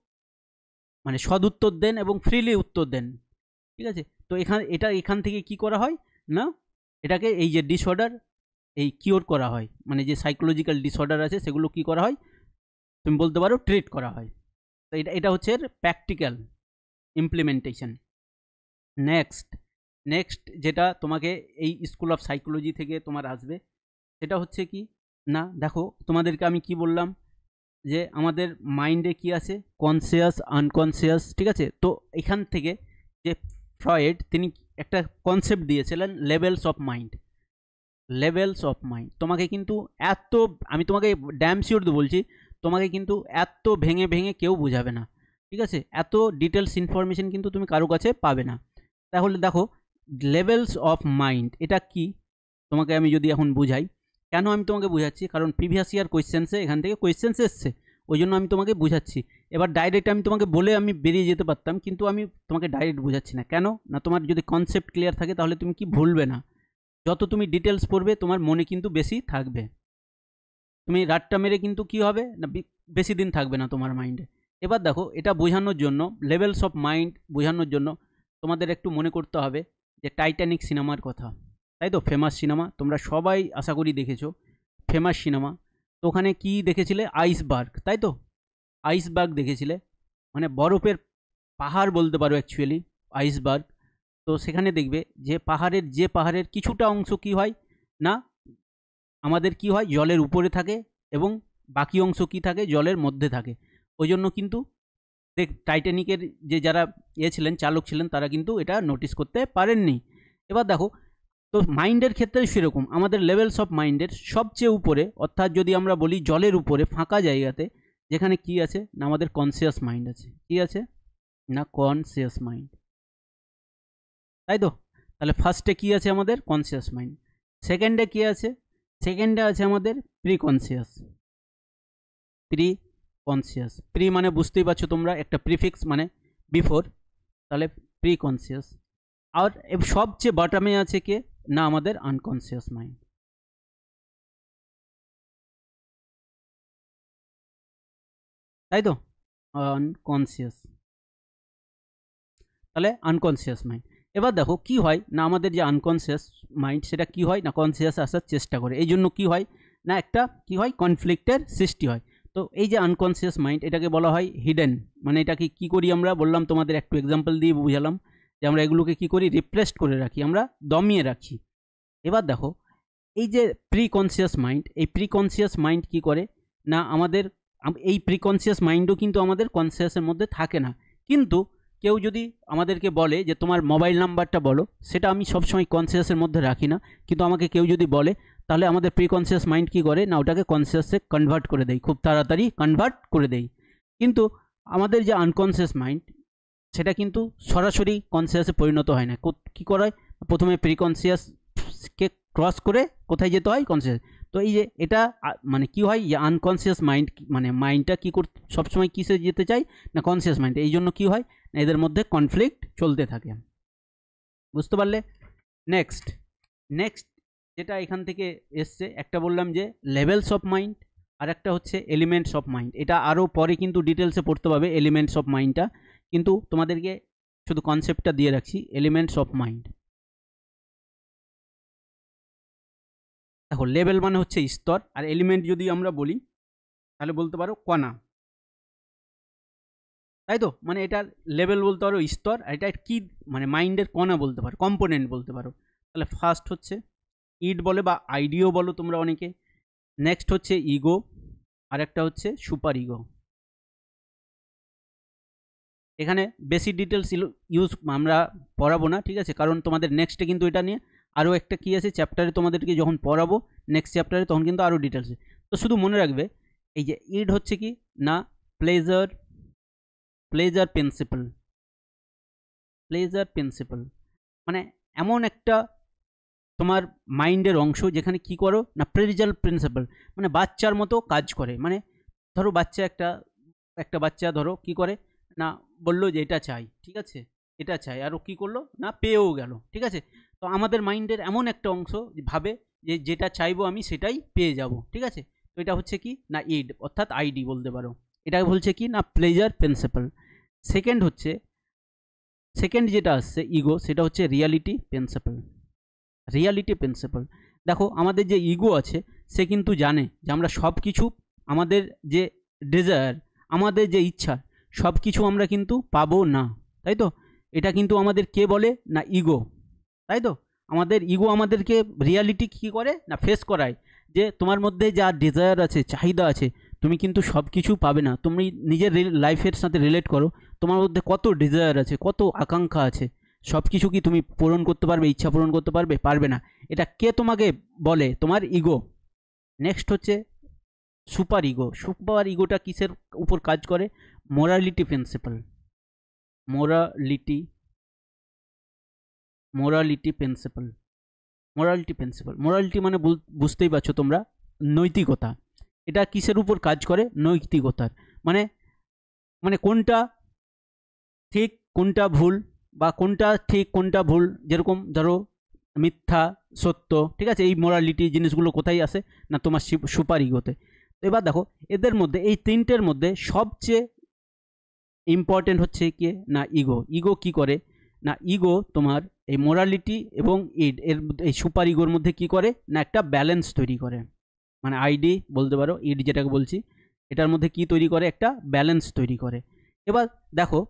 মানে সদ উত্তর দেন এবং ফ্রিলি উত্তর দেন, ঠিক আছে। তো এখান থেকে কি করা হয় না এটাকে এই যে ডিসঅর্ডার এই কিওর করা হয়, মানে যে সাইকোলজিক্যাল ডিসঅর্ডার আছে সেগুলো কি করা হয় তুমি বলতে পারো ট্রিট করা হয়। তো এটা হচ্ছে এর প্র্যাকটিক্যাল ইমপ্লিমেন্টেশন। নেক্সট যেটা তোমাকে এই স্কুল অফ সাইকোলজি থেকে তোমার আসবে সেটা হচ্ছে কি না দেখো তোমাদেরকে আমি কি বললাম যে আমাদের মাইন্ডে কি আছে কনসিয়াস আনকনসিয়াস, ঠিক আছে। তো এখান থেকে যে ফ্রয়েড তিনি একটা কনসেপ্ট দিয়েছিলেন লেভেলস অফ মাইন্ড, তোমাকে কিন্তু এত আমি তোমাকে ড্যাম শিওর বলছি তোমাকে কিন্তু এত ভেঙে ভেঙে কেউ বোঝাবে না, ঠিক আছে, এত ডিটেলস ইনফরমেশন কিন্তু তুমি কারো কাছে পাবে না। তাহলে দেখো লেভেলস অফ মাইন্ড এটা কি তোমাকে আমি যদি এখন বুঝাই, কেন আমি তোমাকে বুঝাচ্ছি কারণ প্রিভিয়াস ইয়ার কোয়েশ্চেন্সে এখান থেকে কোয়েশ্চেন্স এসছে ওই জন্য আমি তোমাকে বুঝাচ্ছি। এবার ডাইরেক্ট আমি তোমাকে বলে আমি বেরিয়ে যেতে পারতাম কিন্তু আমি তোমাকে ডাইরেক্ট বুঝাচ্ছি না, কেন না তোমার যদি কনসেপ্ট ক্লিয়ার থাকে তাহলে তুমি কি ভুলবে না, যত তুমি ডিটেলস পড়বে তোমার মনে কিন্তু বেশি থাকবে, তুমি রাতটা মেরে কিন্তু কি হবে না বেশি দিন থাকবে না তোমার মাইন্ডে। এবার দেখো এটা বোঝানোর জন্য লেভেলস অফ মাইন্ড বোঝানোর জন্য তোমাদের একটু মনে করতে হবে যে টাইটানিক সিনেমার কথা, তাই তো, ফেমাস সিনেমা, তোমরা সবাই আশা করি দেখেছো, ফেমাস সিনেমা। তো ওখানে কি দেখেছিলে আইসবার্গ, তাই তো, আইসবার্গ দেখেছিলে, মানে বরফের পাহাড় বলতে পারো অ্যাকচুয়ালি আইসবার্গ। তো সেখানে দেখবে যে পাহাড়ের কিছুটা অংশ কি হয় না আমাদের কি হয় জলের উপরে থাকে এবং বাকি অংশ কি থাকে জলের মধ্যে থাকে, ওই জন্য কিন্তু টাইটানিকের যে যারা ছিলেন চালক ছিলেন তারা কিন্তু এটা নোটিস করতে পারেননি। এবার দেখো তো মাইন্ডের ক্ষেত্রে সেরকম আমাদের লেভেলস অফ মাইন্ডের সবচেয়ে উপরে অর্থাৎ যদি আমরা বলি জলের উপরে ফাঁকা জায়গাতে যেখানে কি আছে না আমাদের কনসিয়াস মাইন্ড আছে, কি আছে না কনসিয়াস মাইন্ড, তাই তো। তাহলে ফার্স্টে কি আছে আমাদের কনসিয়াস মাইন্ড, সেকেন্ডে কি আছে, সেকেন্ডে আছে আমাদের প্রিকনসিয়াস কনসিয়াস। প্রি মানে বুঝতেই পারছো তোমরা, একটা প্রিফিক্স মানে বিফোর, তাহলে প্রি কনসিয়াস। আর সবচেয়ে বটমে আছে কে না আমাদের আনকনসিয়াস মাইন্ড, তাই তো, আনকনসিয়াস, তাহলে আনকনসিয়াস মাইন্ড। এবার দেখো কি হয় না আমাদের যে আনকনসিয়াস মাইন্ড সেটা কি হয় না কনসিয়াস আসার চেষ্টা করে, এই জন্য কি হয় না একটা কি হয় কনফ্লিক্টের সৃষ্টি হয়। তো এই যে আনকনসিয়াস মাইন্ড এটাকে বলা হয় হিডেন, মানে এটাকে কি করি আমরা বললাম তোমাদের একটু এক্সাম্পল দিয়ে বুঝালাম যে আমরা এগুলোকে কি করি রিপ্লেসড করে রাখি, আমরা দমিয়ে রাখি। এবার দেখো এই যে প্রি কনসিয়াস মাইন্ড, এই প্রি কনসিয়াস মাইন্ড কি করে না আমাদের এই প্রি কনসিয়াস মাইন্ডও কিন্তু আমাদের কনসিয়াসের মধ্যে থাকে না, কিন্তু কেউ যদি আমাদেরকে বলে যে তোমার মোবাইল নাম্বারটা বলো, সেটা আমি সবসময় কনসিয়াসের মধ্যে রাখি না, কিন্তু আমাকে কেউ যদি বলে তাহলে আমাদের প্রি কনসিয়াস মাইন্ড কী করে না ওটাকে কনসিয়াসে কনভার্ট করে দেয়, খুব তাড়াতাড়ি কনভার্ট করে দেয়। কিন্তু আমাদের যে আনকনসিয়াস মাইন্ড সেটা কিন্তু সরাসরি কনসিয়াসে পরিণত হয় না, কী করায় প্রথমে প্রি কনসিয়াসকে ক্রস করে কোথায় যেতে হয় কনসিয়াস। তো এই যে এটা মানে কি হয় যে আনকনসিয়াস মাইন্ড মানে মাইন্ডটা কী করতে সবসময় কিসে যেতে চাই না কনসিয়াস মাইন্ড, এই জন্য কী হয় না এদের মধ্যে কনফ্লিক্ট চলতে থাকে, বুঝতে পারলে। নেক্সট নেক্সট যেটা এখান থেকে এসছে একটা বললাম যে লেভেলস অফ মাইন্ড, আর একটা হচ্ছে এলিমেন্টস অফ মাইন্ড। এটা আরও পরে কিন্তু ডিটেলসে পড়তে পারবে এলিমেন্টস অফ মাইন্ডটা, কিন্তু তোমাদেরকে শুধু কনসেপ্টটা দিয়ে রাখছি এলিমেন্টস অফ মাইন্ড। দেখো লেভেল মানে হচ্ছে স্তর, আর এলিমেন্ট যদি আমরা বলি তাহলে বলতে পারো কণা, তাই তো, মানে এটার লেভেল বলতে পারো স্তর, আর এটা কি মানে মাইন্ডের কণা বলতে পারো, কম্পোনেন্ট বলতে পারো। তাহলে ফার্স্ট হচ্ছে ইড বলে বা আইডিও বলো তোমরা অনেকে, নেক্সট হচ্ছে ইগো, আর একটা হচ্ছে সুপার ইগো। এখানে বেশি ডিটেলস ইউজ আমরা পড়াবো না, ঠিক আছে, কারণ তোমাদের নেক্সটে কিন্তু এটা নিয়ে আরও একটা কী আছে চ্যাপ্টারে তোমাদেরকে যখন পড়াবো নেক্সট চ্যাপ্টারে তখন কিন্তু আরও ডিটেলস। তো শুধু মনে রাখবে এই যে ইড হচ্ছে কি না প্লেজার প্রিন্সিপাল, মানে এমন একটা তোমার মাইন্ডের অংশ যেখানে কি করো না প্লেজার প্রিন্সিপাল, মানে বাচ্চার মতো কাজ করে। মানে ধরো বাচ্চা একটা বাচ্চা ধরো কি করে না বললো যে এটা চাই, ঠিক আছে, এটা চাই, আর ও কী করলো না পেয়েও গেল, ঠিক আছে। তো আমাদের মাইন্ডের এমন একটা অংশ ভাবে যে যেটা চাইবো আমি সেটাই পেয়ে যাব, ঠিক আছে। তো এটা হচ্ছে কি না ইড অর্থাৎ আইডি বলতে পারো, এটা বলছে কি না প্লেজার প্রিন্সিপাল। সেকেন্ড যেটা আসছে ইগো, সেটা হচ্ছে রিয়ালিটি প্রিন্সিপাল। দেখো আমাদের যে ইগো আছে সে কিন্তু জানে যে আমরা সব কিছু আমাদের যে ডিজায়ার আমাদের যে ইচ্ছা সব কিছু আমরা কিন্তু পাবো না, তাই তো। এটা কিন্তু আমাদের কে বলে না ইগো, তাই তো। আমাদের ইগো আমাদেরকে রিয়ালিটি কী করে না ফেস করায় যে তোমার মধ্যে যা ডিজায়ার আছে চাহিদা আছে তুমি কিন্তু সব কিছু পাবে না। তুমি নিজের লাইফের সাথে রিলেট করো, তোমার মধ্যে কত ডিজায়ার আছে, কত আকাঙ্ক্ষা আছে, সব কিছু কি তুমি পূরণ করতে পারবে, ইচ্ছা পূরণ করতে পারবে, পারবে না। এটা কে তোমাকে বলে তোমার ইগো। নেক্সট হচ্ছে সুপার ইগোটা কিসের উপর কাজ করে মোরালিটি প্রিন্সিপাল, মোরালিটি মানে বুঝতেই পারছো তোমরা নৈতিকতা। এটা কিসের উপর কাজ করে নৈতিকতার, মানে কোনটা ঠিক কোনটা ভুল, বা কোনটা ঠিক কোনটা ভুল, যেরকম ধরো মিথ্যা সত্য, ঠিক আছে, এই মোরালিটি জিনিসগুলো কোথায় আসে না তোমার সুপার ইগোতে। তো এবার দেখো এদের মধ্যে এই তিনটের মধ্যে সবচেয়ে ইম্পর্টেন্ট হচ্ছে কি না ইগো কি করে না ইগো তোমার এই মোরালিটি এবং এর এই সুপার ইগোর মধ্যে কি করে না একটা ব্যালেন্স তৈরি করে, মানে আইডি বলতে পারো ইড যেটাকে বলছি এটার মধ্যে কি তৈরি করে একটা ব্যালেন্স তৈরি করে। এবার দেখো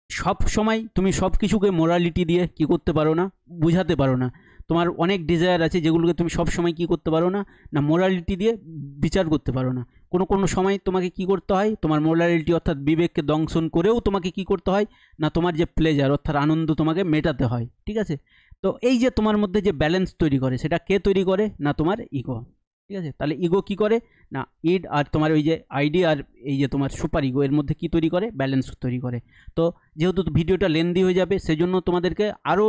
সব সময় তুমি সব কিছুকে মোরালিটি দিয়ে কি করতে পারো না বুঝাতে পারো না, তোমার অনেক ডিজায়ার আছে যেগুলোকে তুমি সব সময় কি করতে পারো না না মোরালিটি দিয়ে বিচার করতে পারো না। কোনো সময় তোমাকে কি করতে হয় তোমার মোরালিটি অর্থাৎ বিবেককে দংশন করেও তোমাকে কি করতে হয় না তোমার যে প্লেজার অর্থাৎ আনন্দ তোমাকে মেটাতে হয়, ঠিক আছে। তো এই যে তোমার মধ্যে যে ব্যালেন্স তৈরি করে সেটা কে তৈরি করে না তোমার ইগো, ঠিক আছে। তাহলে ইগো কি করে না ইড আর তোমার ওই যে আইডি আর এই যে তোমার সুপার ইগো এর মধ্যে কি তৈরি করে ব্যালেন্স তৈরি করে। তো যেহেতু ভিডিওটা লেন্দি হয়ে যাবে সেজন্য তোমাদেরকে আরও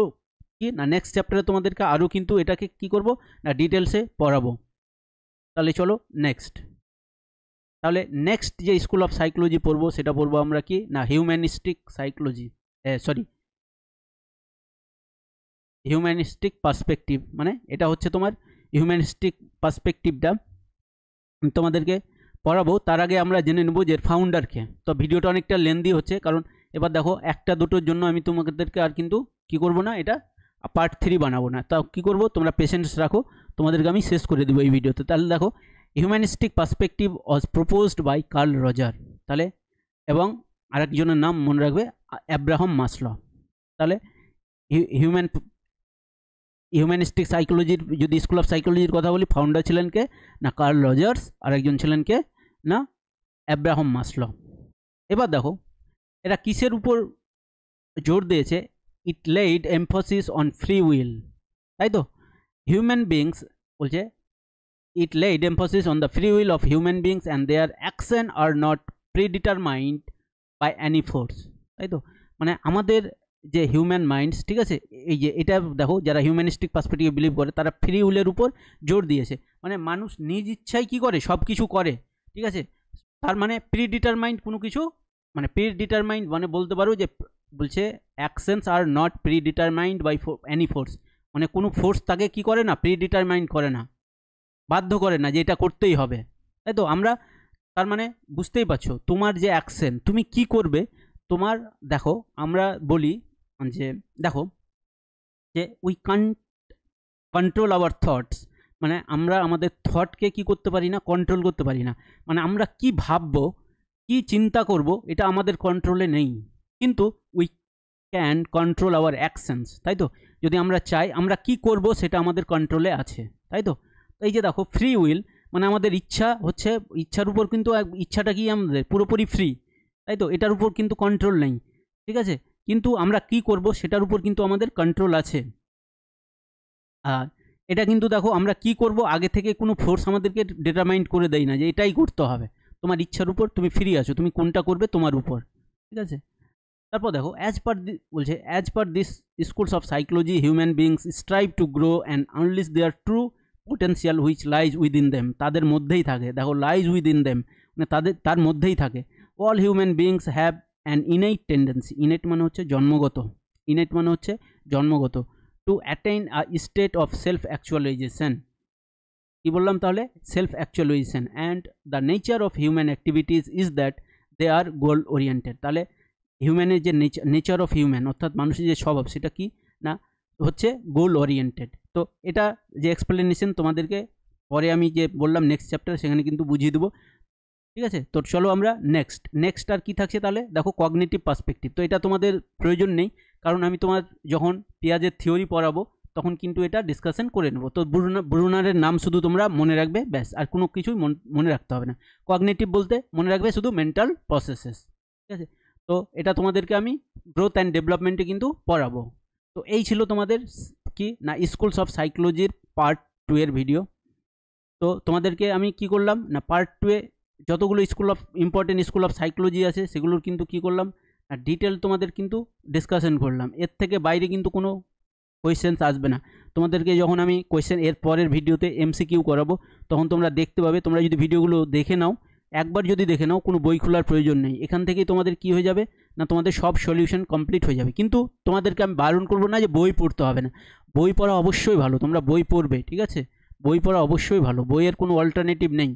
কি না নেক্সট চ্যাপ্টারে তোমাদেরকে আরও কিন্তু এটাকে কি করব না ডিটেলসে পড়াবো। তাহলে চলো নেক্সট। তাহলে নেক্সট যে স্কুল অফ সাইকোলজি পড়বো সেটা পড়বো আমরা কি না হিউম্যানিস্টিক সাইকোলজি, হিউম্যানিস্টিক পার্সপেক্টিভ, মানে এটা হচ্ছে তোমার হিউম্যানিস্টিক পার্সপেক্টিভটা তোমাদেরকে পড়াবো। তার আগে আমরা জেনে নেব যে ফাউন্ডারকে। তো ভিডিওটা অনেকটা লেন্দি হচ্ছে, কারণ এবার দেখো একটা দুটোর জন্য আমি তোমাদেরকে আর কিন্তু কি করব না, এটা পার্ট 3 বানাবো না। তাও কি করব, তোমরা পেশেন্স রাখো, তোমাদেরকে আমি শেষ করে দেবো এই ভিডিওতে। তাহলে দেখো humanistic perspective was proposed by Carl Roger, তাহলে এবং আরেকজনের নাম মনে রাখবে অ্যাব্রাহাম মাসলো। তাহলে হিউম্যানিস্টিক সাইকোলজির যদি স্কুল অফ সাইকোলজির কথা বলি, ফাউন্ডার ছিলেন কে না কার্ল রজার্স, আর একজন ছিলেন কে না অ্যাব্রাহাম মাসলো। এবার দেখো এরা কিসের উপর জোর দিয়েছে, it laid emphasis on free will, তাই তো হিউম্যান বিংস বলছে it laid emphasis on the free will of human beings and their action are not predetermined by any force, তাই তো মানে আমাদের যে হিউম্যান মাইন্ডস, ঠিক আছে, এই যে এটা দেখো যারা হিউম্যানিস্টিক পার্সপেক্টিভে বিলিভ করে তারা ফ্রি উইলের উপর জোর দিয়েছে, মানে মানুষ নিজ ইচ্ছায় কি করে সব কিছু করে, ঠিক আছে, তার মানে প্রিডিটারমাইন্ড কোনো কিছু, মানে প্রিডিটারমাইন্ড মানে বলতে পারো যে বলছে actions are not predetermined by any force, মানে কোনো ফোর্স তাকে কি করে না প্রিডিটারমাইন্ড করে না, বাধ্য করে না যে এটা করতেই হবে, তাই তো আমরা তার মানে বুঝতেই পারছো তোমার যে অ্যাকশন তুমি কি করবে তোমার, দেখো আমরা বলি যে দেখো যে we can't control hour thoughts, মানে আমরা আমাদের থটকে কি করতে পারি না, কন্ট্রোল করতে পারি না, মানে আমরা কি ভাববো কি চিন্তা করব এটা আমাদের কন্ট্রোলে নেই, কিন্তু we can control hour actions, তাই তো যদি আমরা চাই আমরা কি করব সেটা আমাদের কন্ট্রোলে আছে, তাই তো এই যে দেখো ফ্রি উইল মানে আমাদের ইচ্ছা হচ্ছে, ইচ্ছার উপর কিন্তু ইচ্ছাটা কি আমাদের পুরোপুরি ফ্রি, তাই তো এটার উপর কিন্তু কন্ট্রোল নেই, ঠিক আছে, কিন্তু আমরা কি করব সেটার উপর কিন্তু আমাদের কন্ট্রোল আছে। আর এটা কিন্তু দেখো আমরা কি করব আগে থেকে কোনো ফোর্স আমাদেরকে ডিটারমাইন্ড করে দেয় না যে এটাই করতে হবে, তোমার ইচ্ছার উপর তুমি ফ্রি আছো, তুমি কোনটা করবে তোমার উপর, ঠিক আছে। তারপর দেখো বলছে as per this schools of psychology human beings strive to grow and unleash their true potential which lies within them, তাদের মধ্যেই থাকে, দেখো লাইজ উইদিন দেম মানে তার মধ্যেই থাকে। All human beings have an innate tendency, innate মানে হচ্ছে জন্মগত, ইনেট মানে হচ্ছে জন্মগত, to attain a state of self actualisation, কি বললাম তাহলে self actualisation, and the nature of human activities is that they are goal oriented, তাহলে হিউম্যানের যে নেচার অফ হিউম্যান অর্থাৎ মানুষের যে স্বভাব সেটা কি না হচ্ছে গোল ওরিয়েন্টেড। তো এটা যে এক্সপ্লেনেশন তোমাদেরকে পরে আমি যে বললাম নেক্সট চ্যাপ্টার সেখানে কিন্তু বুঝিয়ে দেবো, ঠিক আছে। তো চলো আমরা নেক্সট আর কি থাকছে তাহলে দেখো কগনিটিভ পার্সপেক্টিভ, তো এটা তোমাদের প্রয়োজন নেই কারণ আমি তোমার যখন পেঁয়াজের থিওরি পড়াবো তখন কিন্তু এটা ডিসকাশন করে নেবো। তো ব্রুনারের নাম শুধু তোমরা মনে রাখবে ব্যাস, আর কোনো কিছুই মনে রাখতে হবে না। কগনিটিভ বলতে মনে রাখবে শুধু মেন্টাল প্রসেসেস, ঠিক আছে। তো এটা তোমাদেরকে আমি গ্রোথ অ্যান্ড ডেভেলপমেন্টে কিন্তু পড়াবো। তো এই ছিল তোমাদের কি না স্কুলস অফ সাইকোলজির পার্ট 2 এর ভিডিও। তো তোমাদেরকে আমি কি করলাম না পার্ট 2 এ যতগুলো ইম্পর্টেন্ট স্কুল অফ সাইকোলজি আছে সেগুলোর কিন্তু কি করলাম না ডিটেল তোমাদের কিন্তু ডিসকাশন করলাম, এর থেকে বাইরে কিন্তু কোনো কোয়েশ্চেন্স আসবে না। তোমাদেরকে যখন আমি কোয়েশ্চেন এর পরের ভিডিওতে এমসিকিউ করাবো তখন তোমরা দেখতে পাবে, তোমরা যদি ভিডিওগুলো দেখে নাও একবার যদি দেখে নাও কোনো বই খোলার প্রয়োজন নেই, এখান থেকেই তোমাদের কি হয়ে যাবে না তোমাদের সব সলিউশন কমপ্লিট হয়ে যাবে। কিন্তু তোমাদেরকে আমি বারণ করবো না যে বই পড়তে হবে না, বই পড়া অবশ্যই ভালো, তোমরা বই পড়বে, ঠিক আছে, বই পড়া অবশ্যই ভালো, বইয়ের কোনো অল্টারনেটিভ নেই,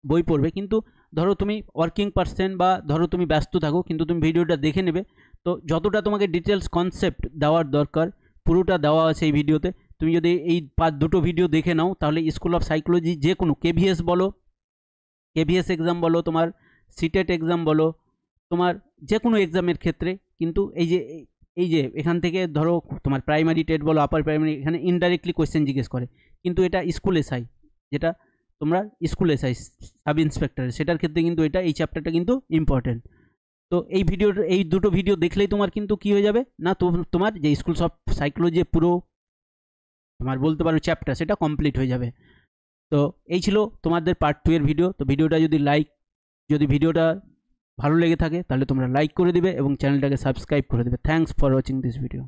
বই পড়বে। কিন্তু ধরো তুমি ওয়ার্কিং পারসন বা ধরো তুমি ব্যস্ত থাকো কিন্তু তুমি ভিডিওটা দেখে নেবে, তো যতটা তোমাকে ডিটেলস কনসেপ্ট দেওয়ার দরকার পুরোটা দেওয়া আছে এই ভিডিওতে। তুমি যদি এই দুটো ভিডিও দেখে নাও তাহলে স্কুল অফ সাইকোলজি যে কোনো কেভিএস বলো, কেভিএস এক্সাম বলো, তোমার সিটেট এক্সাম বলো, তোমার যে কোনো এক্সামের ক্ষেত্রে কিন্তু এই যে এখান থেকে ধরো তোমার প্রাইমারি টেট বলো আপার প্রাইমারি এখানে ইনডাইরেক্টলি কোয়েশ্চেন জিজ্ঞেস করে, কিন্তু এটা স্কুল এসআই যেটা তোমরা স্কুল এসআই সাব ইন্সপেক্টর সেটার ক্ষেত্রে কিন্তু এটা এই চ্যাপ্টারটা কিন্তু ইম্পর্টেন্ট। তো এই দুটো ভিডিও দেখলেই তোমার কিন্তু কি হয়ে যাবে না তোমার যে স্কুলস অফ সাইকোলজি পুরো তোমার বলতে পারো চ্যাপ্টার সেটা কমপ্লিট হয়ে যাবে। তো এই ছিল তোমাদের পার্ট 2 এর ভিডিও। তো ভিডিওটা যদি ভিডিওটা ভালো লেগে থাকে তাহলে তোমরা লাইক করে দিবে এবং চ্যানেলটাকে সাবস্ক্রাইব করে দেবে। Thanks for watching this video.